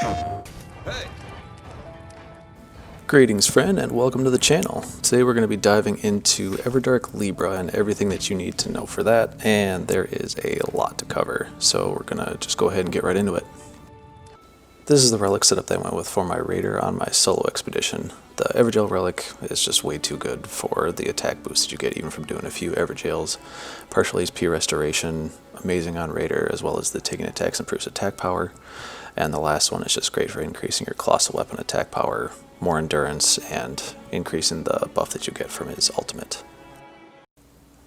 Hey! Greetings friend and welcome to the channel. Today we're going to be diving into Everdark Libra and everything that you need to know for that, and there is a lot to cover, so we're going to just go ahead and get right into it. This is the relic setup that I went with for my raider on my solo expedition. The Evergel relic is just way too good for the attack boost that you get even from doing a few Evergels. Partial HP restoration, amazing on raider, as well as the taking attacks improves attack power. And the last one is just great for increasing your colossal weapon attack power, more endurance, and increasing the buff that you get from his ultimate.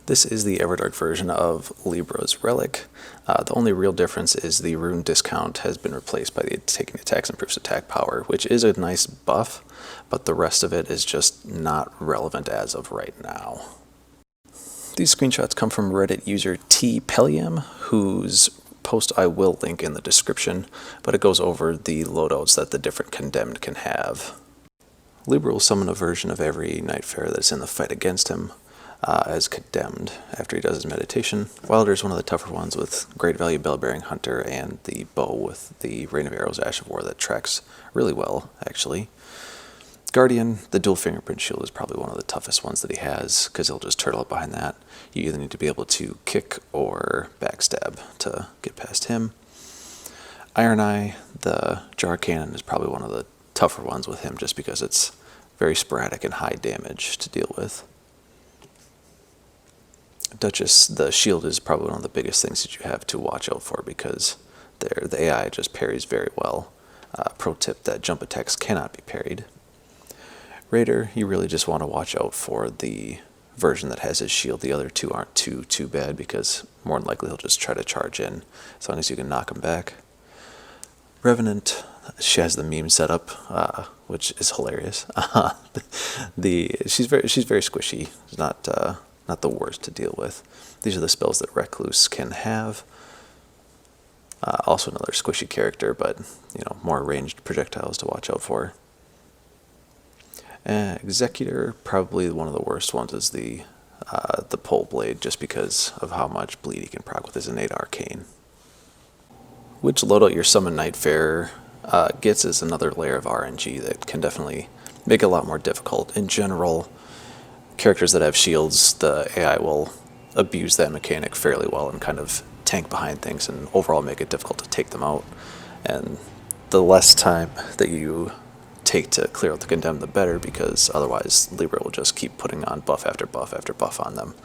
This is the Everdark version of Libra's relic. The only real difference is the rune discount has been replaced by the taking attacks improves attack power, which is a nice buff, but the rest of it is just not relevant as of right now. These screenshots come from Reddit user T-Pellium, whose post I will link in the description, but it goes over the loadouts that the different condemned can have. Libra will summon a version of every Nightfarer that's in the fight against him as condemned after he does his meditation. Wilder is one of the tougher ones with great value Bell-bearing Hunter and the bow with the Rain of Arrows Ash of War that tracks really well, actually. Guardian, the dual fingerprint shield is probably one of the toughest ones that he has, because he'll just turtle up behind that. You either need to be able to kick or backstab to get past him. Iron Eye, the jar cannon, is probably one of the tougher ones with him, just because it's very sporadic and high damage to deal with. Duchess, the shield is probably one of the biggest things that you have to watch out for, because the AI just parries very well. Pro tip, that jump attacks cannot be parried. Raider, you really just want to watch out for the version that has his shield. The other two aren't too bad, because more than likely he'll just try to charge in as long as you can knock him back. Revenant, she has the meme setup, which is hilarious. She's very squishy. It's not the worst to deal with. These are the spells that Recluse can have. Also another squishy character, but more ranged projectiles to watch out for. Executor, probably one of the worst ones, is the pole blade, just because of how much bleed he can proc with his innate arcane. Which loadout your summon Nightfarer gets is another layer of RNG that can definitely make it a lot more difficult. In general, characters that have shields, the AI will abuse that mechanic fairly well and kind of tank behind things and overall make it difficult to take them out. And the less time that you take to clear out the condemned, the better, because otherwise Libra will just keep putting on buff after buff after buff on them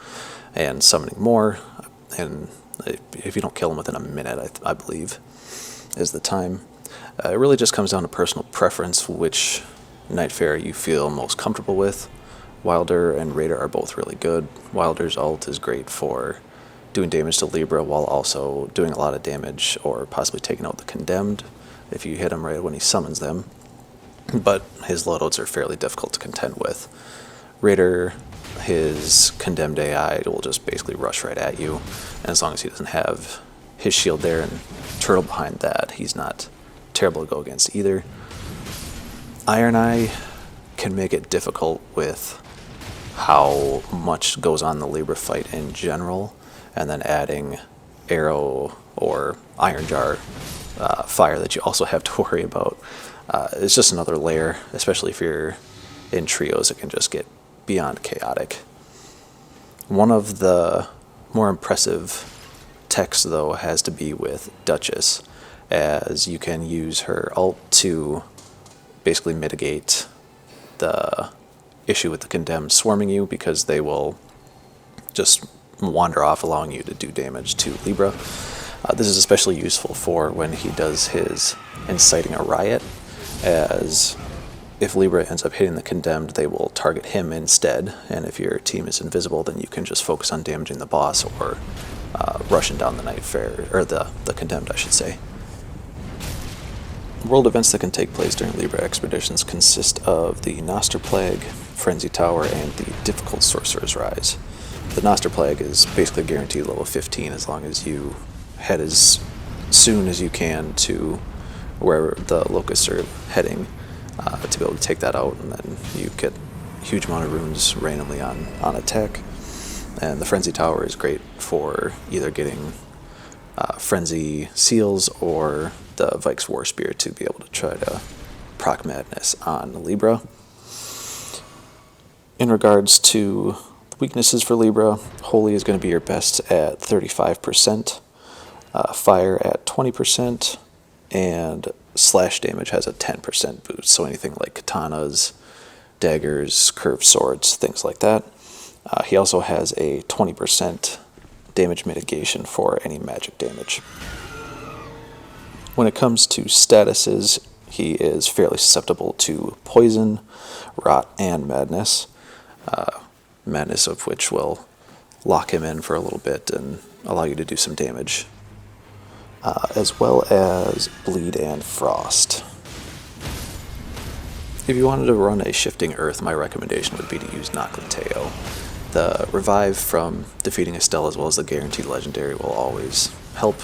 and summoning more, and if you don't kill them within a minute, I believe is the time. It really just comes down to personal preference, which Nightfarer you feel most comfortable with. Wilder and Raider are both really good. Wilder's ult is great for doing damage to Libra while also doing a lot of damage or possibly taking out the condemned if you hit him right when he summons them. But his loadouts are fairly difficult to contend with. Raider, his condemned AI will just basically rush right at you, and as long as he doesn't have his shield there and turtle behind that, he's not terrible to go against either. Iron Eye can make it difficult with how much goes on the Libra fight in general, and then adding arrow or iron jar fire that you also have to worry about. It's just another layer, especially if you're in trios. It can just get beyond chaotic. One of the more impressive techs, though, has to be with Duchess, as you can use her ult to basically mitigate the issue with the condemned swarming you, because they will just wander off, allowing you to do damage to Libra. This is especially useful for when he does his inciting a riot, as if Libra ends up hitting the condemned, they will target him instead, and if your team is invisible, then you can just focus on damaging the boss or rushing down the Nightfarer, or the condemned, I should say. World events that can take place during Libra expeditions consist of the Noster Plague, Frenzy Tower, and the Difficult Sorcerer's Rise. The Noster Plague is basically guaranteed level 15 as long as you head as soon as you can to where the locusts are heading to be able to take that out, and then you get a huge amount of runes randomly on attack. And the Frenzy Tower is great for either getting Frenzy Seals or the Vike's War Spear to be able to try to proc Madness on Libra. In regards to weaknesses for Libra, Holy is going to be your best at 35%, Fire at 20%, and Slash damage has a 10% boost, so anything like katanas, daggers, curved swords, things like that. He also has a 20% damage mitigation for any magic damage. When it comes to statuses, he is fairly susceptible to Poison, Rot, and Madness. Madness of which will lock him in for a little bit and allow you to do some damage. As well as Bleed and Frost. If you wanted to run a Shifting Earth, my recommendation would be to use Noklateo. The revive from defeating Astel as well as the guaranteed legendary will always help,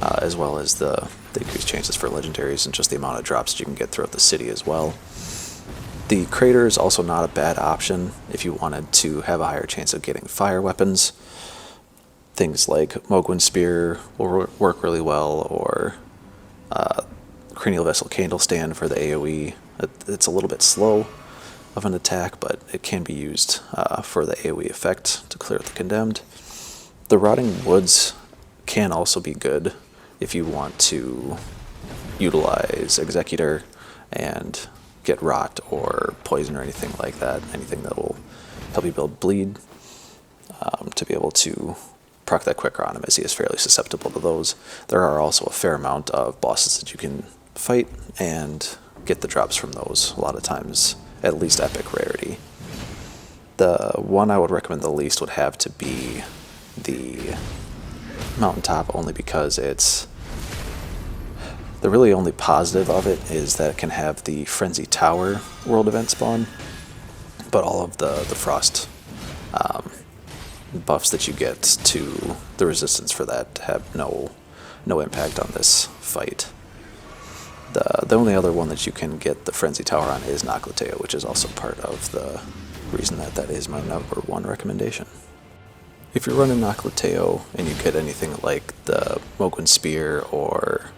as well as the increased chances for legendaries and just the amount of drops that you can get throughout the city as well. The Crater is also not a bad option if you wanted to have a higher chance of getting fire weapons. Things like Mogwin Spear will work really well, or Cranial Vessel Candlestand for the AoE. It's a little bit slow of an attack, but it can be used for the AoE effect to clear the Condemned. The Rotting Woods can also be good if you want to utilize Executor and get Rot or Poison or anything like that, anything that will help you build Bleed, to be able to proc that quicker on him, as he is fairly susceptible to those. There are also a fair amount of bosses that you can fight and get the drops from those, a lot of times at least epic rarity. The one I would recommend the least would have to be the Mountaintop, only because it's the really only positive of it is that it can have the Frenzy Tower world event spawn, but all of the Frost buffs that you get to the resistance for that have no impact on this fight. The only other one that you can get the Frenzy Tower on is Noklateo, which is also part of the reason that is my number one recommendation. If you're running Noklateo and you get anything like the Mogwin Spear or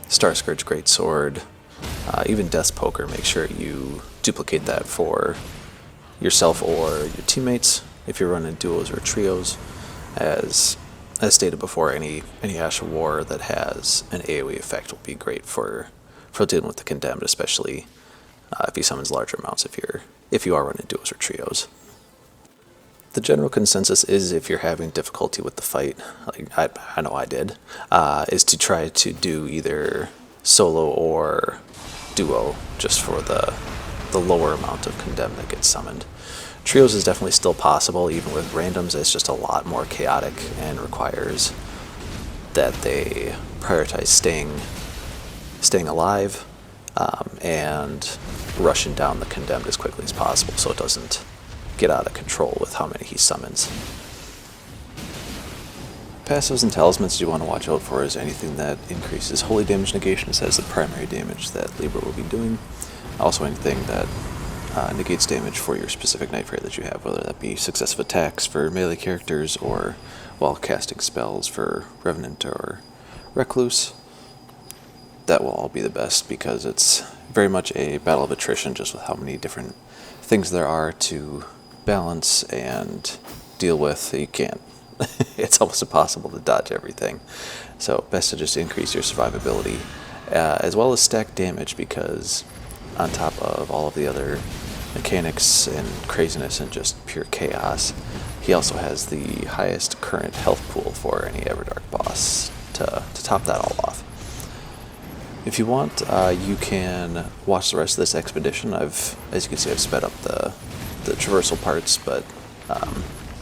Star Scourge Greatsword, even Death's Poker, make sure you duplicate that for yourself or your teammates. If you're running duos or trios, as stated before, any Ash of War that has an AoE effect will be great for dealing with the Condemned, especially if he summons larger amounts if you are running duos or trios. The general consensus is, if you're having difficulty with the fight, like I know I did, is to try to do either solo or duo, just for the lower amount of Condemned that gets summoned. Trios is definitely still possible, even with randoms. It's just a lot more chaotic and requires that they prioritize staying alive and rushing down the Condemned as quickly as possible so it doesn't get out of control with how many he summons. Passives and talismans you want to watch out for is anything that increases holy damage negation as the primary damage that Libra will be doing. Also anything that negates damage for your specific Nightfarer that you have, whether that be successive attacks for melee characters or while casting spells for Revenant or Recluse. That will all be the best, because it's very much a battle of attrition, just with how many different things there are to balance and deal with. You can't it's almost impossible to dodge everything, so best to just increase your survivability as well as stack damage, because on top of all of the other mechanics and craziness and just pure chaos, he also has the highest current health pool for any Everdark boss to top that all off. If you want, you can watch the rest of this expedition. As you can see, I've sped up the traversal parts, but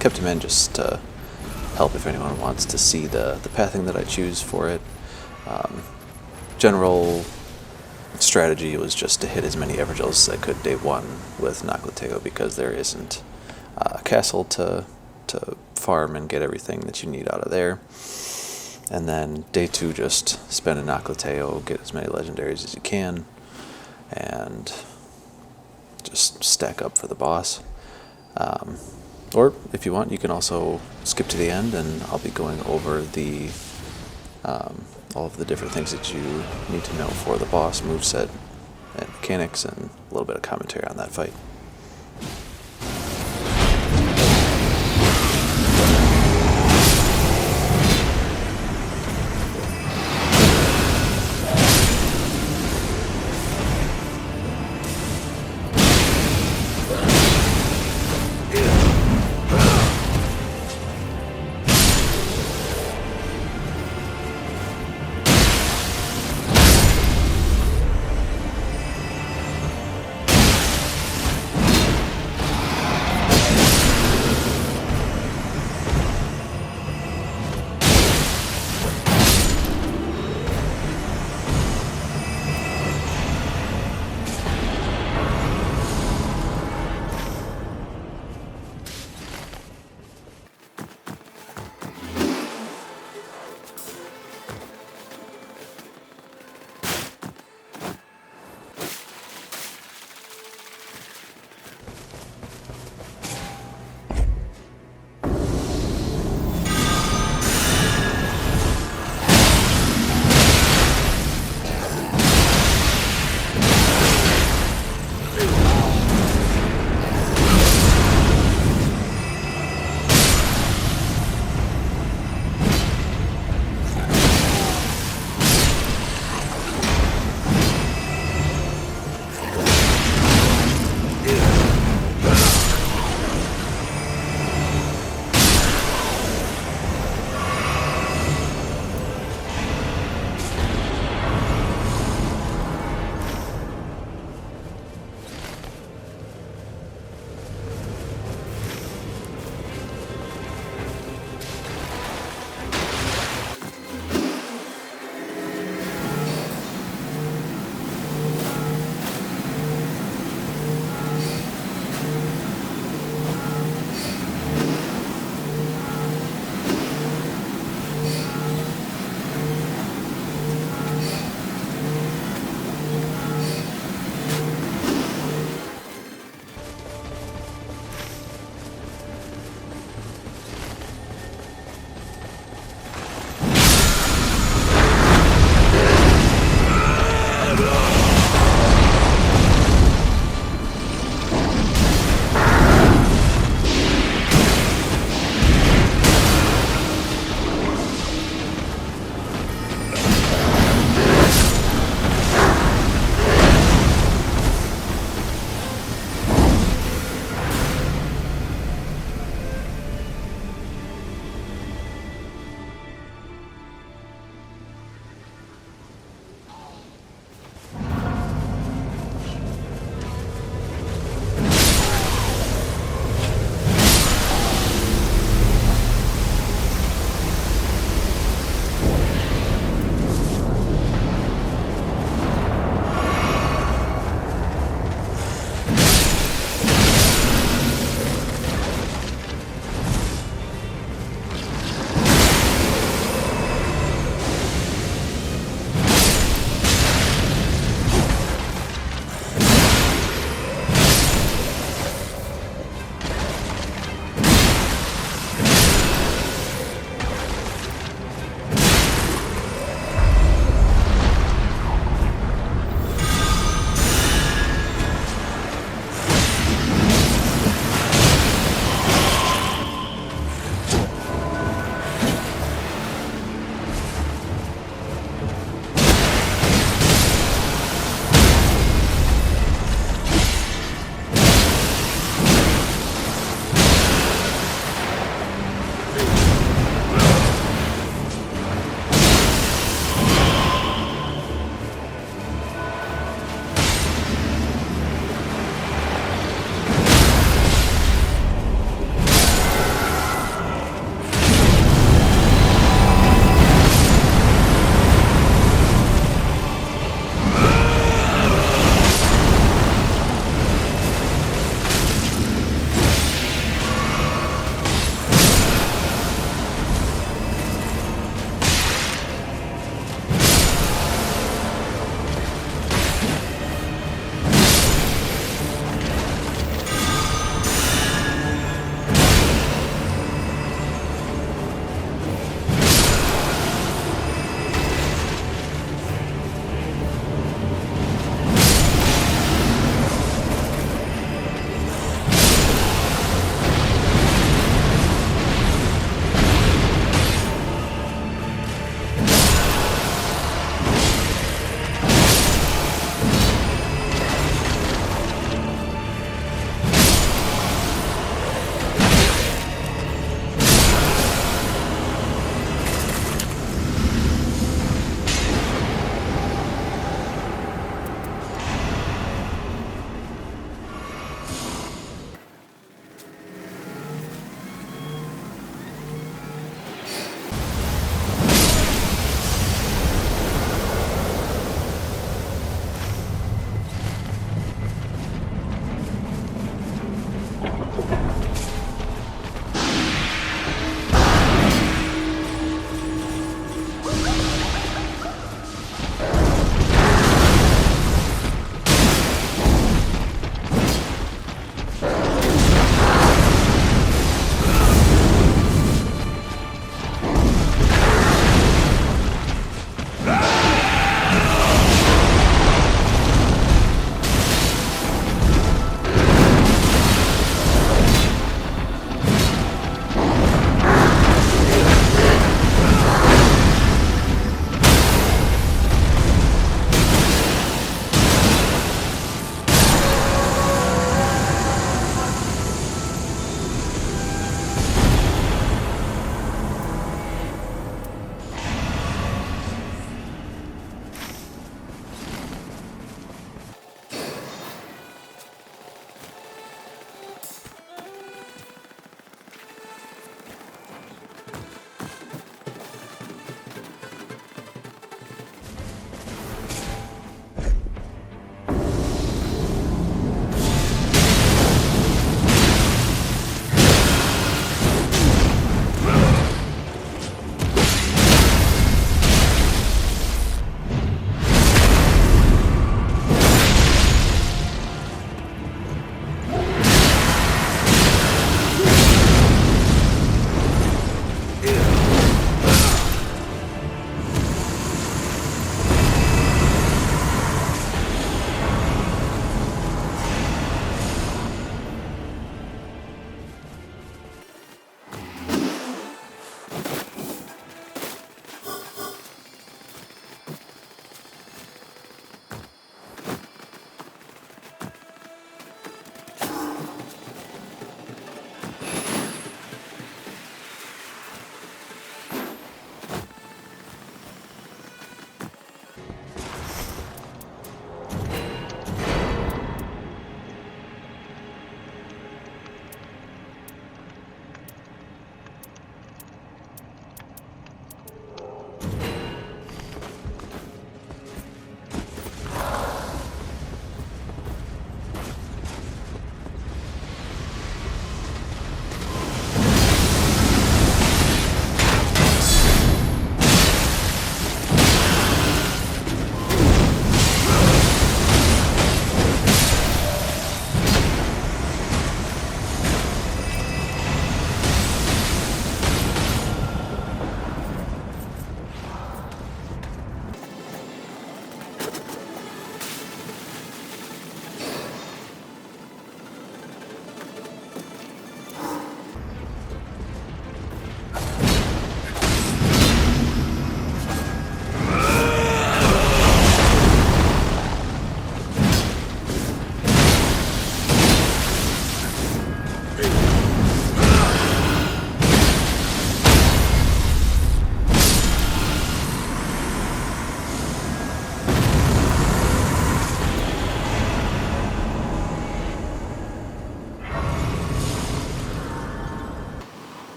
kept them in just to help if anyone wants to see the pathing that I choose for it. General strategy was just to hit as many Evergils as I could day one with Noklateo, because there isn't a castle to farm and get everything that you need out of there. And then day two, just spend a Noklateo, get as many legendaries as you can, and just stack up for the boss. Or if you want, you can also skip to the end, and I'll be going over the all of the different things that you need to know for the boss, moveset, and mechanics, and a little bit of commentary on that fight.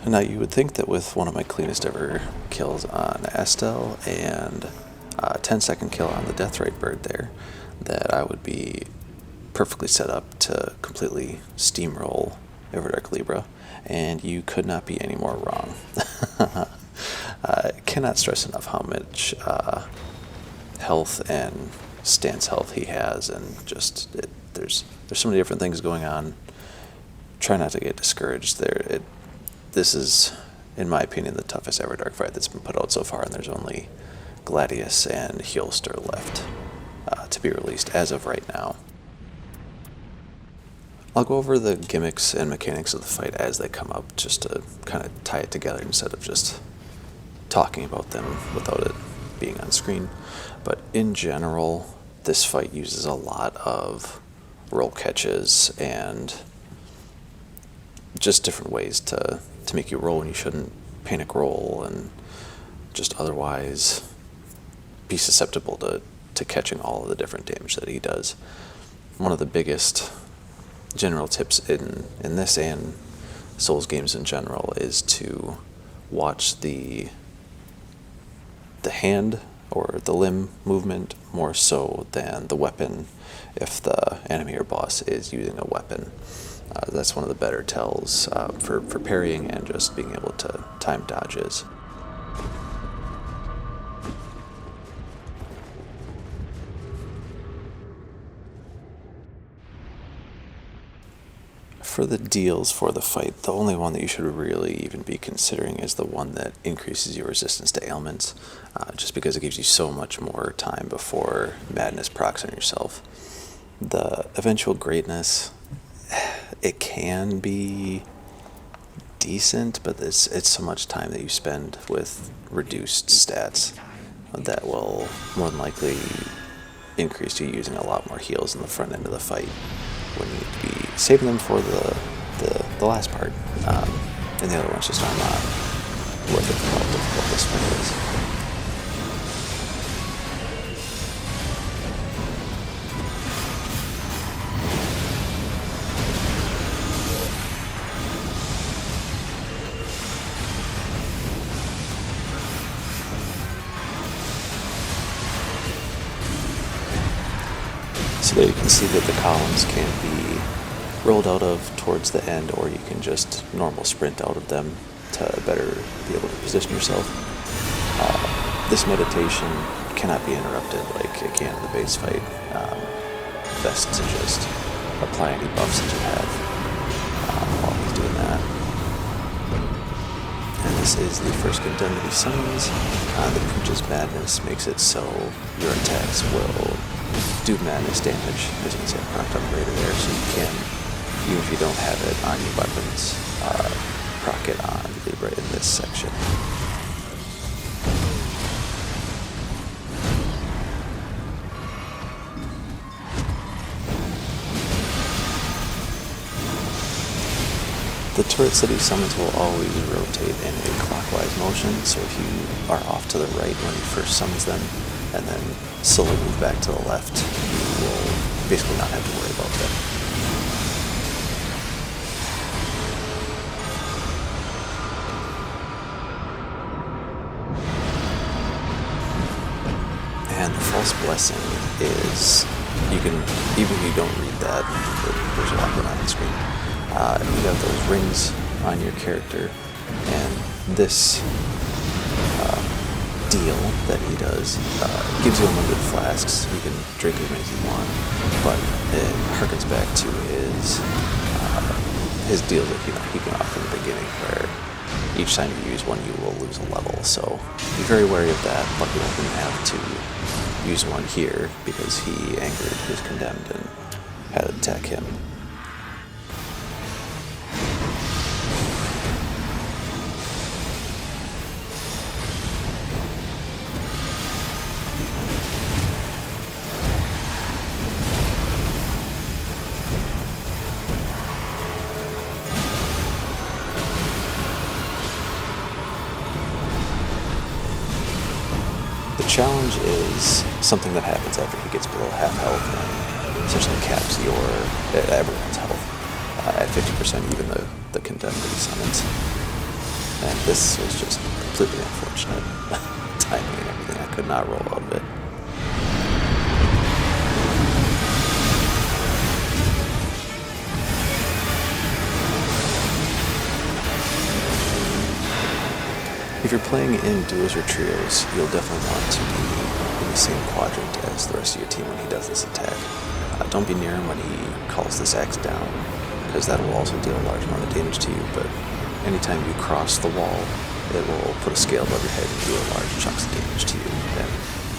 Now you would think that with one of my cleanest ever kills on Astel and 10-second kill on the Deathrite bird there, that I would be perfectly set up to completely steamroll Everdark Libra, and you could not be any more wrong. I cannot stress enough how much health and stance health he has, and just there's so many different things going on. Try not to get discouraged there. This is, in my opinion, the toughest Everdark fight that's been put out so far, and there's only Gladius and Heelster left to be released as of right now. I'll go over the gimmicks and mechanics of the fight as they come up, just to kind of tie it together instead of just talking about them without it being on screen. But in general, this fight uses a lot of roll catches and just different ways to make you roll when you shouldn't, panic roll, and just otherwise be susceptible to catching all of the different damage that he does. One of the biggest general tips in this and Souls games in general is to watch the hand or the limb movement more so than the weapon if the enemy or boss is using a weapon. That's one of the better tells for parrying and just being able to time dodges. For the deals for the fight, the only one that you should really even be considering is the one that increases your resistance to ailments, just because it gives you so much more time before madness procs on yourself. The eventual greatness, it can be decent, but it's so much time that you spend with reduced stats that will more than likely increase you using a lot more heals in the front end of the fight when you need to be saving them for the last part. And the other ones just are not worth it for how difficult this fight is. So there you can see that the columns can be rolled out of towards the end, or you can just normal sprint out of them to better be able to position yourself. This meditation cannot be interrupted like it can in the base fight. Best to just apply any buffs that you have while he's doing that. And this is the first condemned he summons. The Preacher's Madness makes it so your attacks will do madness damage, as you can see, proc upgrader there, so you can, even if you don't have it on your weapons, proc it on Libra in this section. The turrets that he summons will always rotate in a clockwise motion, so if you are off to the right when he first summons them, and then slowly move back to the left, you will basically not have to worry about that. And the False Blessing is, you can, even if you don't read that, there's a lot going on the screen. You have those rings on your character, and this deal that he does gives you unlimited flasks. You can drink as many as you want, but it harkens back to his deal that he can offer in the beginning, where each time you use one you will lose a level, so be very wary of that. Luckily I didn't have to use one here because he angered his condemned and had to attack him. The challenge is something that happens after he gets below half health and essentially caps everyone's health at 50%, even the condemned that he summons. And this was just completely unfortunate. Timing and everything, I could not roll out of it. If you're playing in duos or trios, you'll definitely want to be in the same quadrant as the rest of your team when he does this attack. Don't be near him when he calls this axe down, because that will also deal a large amount of damage to you, but anytime you cross the wall, it will put a scale above your head and do a large chunks of damage to you, and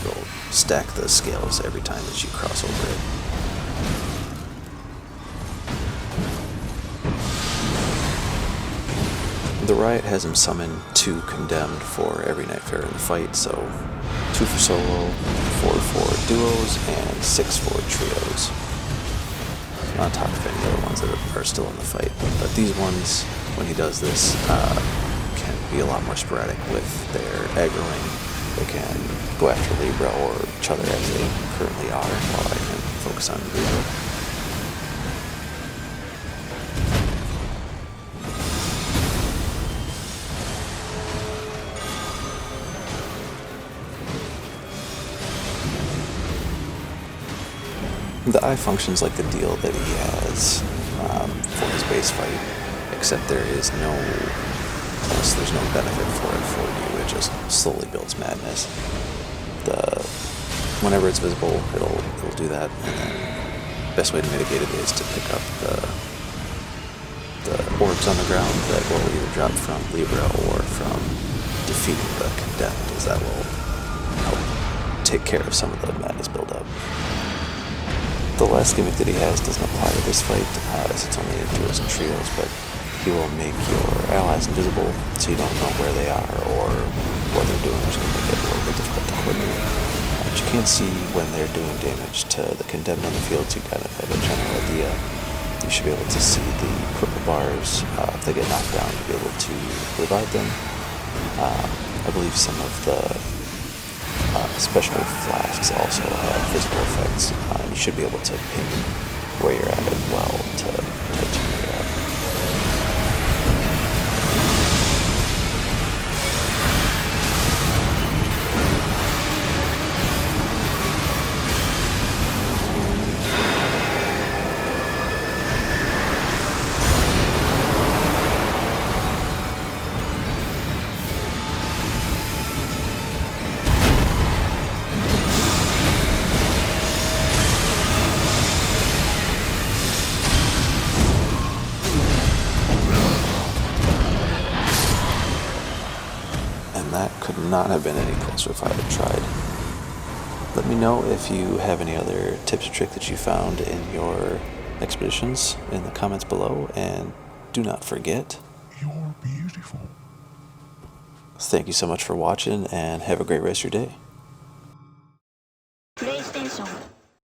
it'll stack the scales every time that you cross over it. The Rite has him summon 2 Condemned for every Nightfarer in the fight, so 2 for solo, 4 for duos, and 6 for trios. On top of any other ones that are still in the fight. But these ones, when he does this, can be a lot more sporadic with their aggroing. They can go after Libra or each other as they currently are, while I can focus on Libra. The eye functions like the deal that he has for his base fight, except there's no benefit for it for you. It just slowly builds madness. Whenever it's visible, it'll do that, and then the best way to mitigate it is to pick up the orbs on the ground that will either drop from Libra or from defeating the Condemned, as that will help take care of some of the madness buildup. The last gimmick that he has doesn't apply to this fight, as it's only in duos and trios, but he will make your allies invisible so you don't know where they are or what they're doing, which can make it a little bit difficult to coordinate. But you can't see when they're doing damage to the Condemned on the field, so you kind of have a general idea. You should be able to see the purple bars. If they get knocked down, you'll be able to revive them. I believe some of the special flasks also have physical effects, and you should be able to ping where you're at as well to turn where you're at. That could not have been any closer if I had tried. Let me know if you have any other tips or tricks that you found in your expeditions in the comments below, and do not forget, you're beautiful. Thank you so much for watching, and have a great rest of your day. PlayStation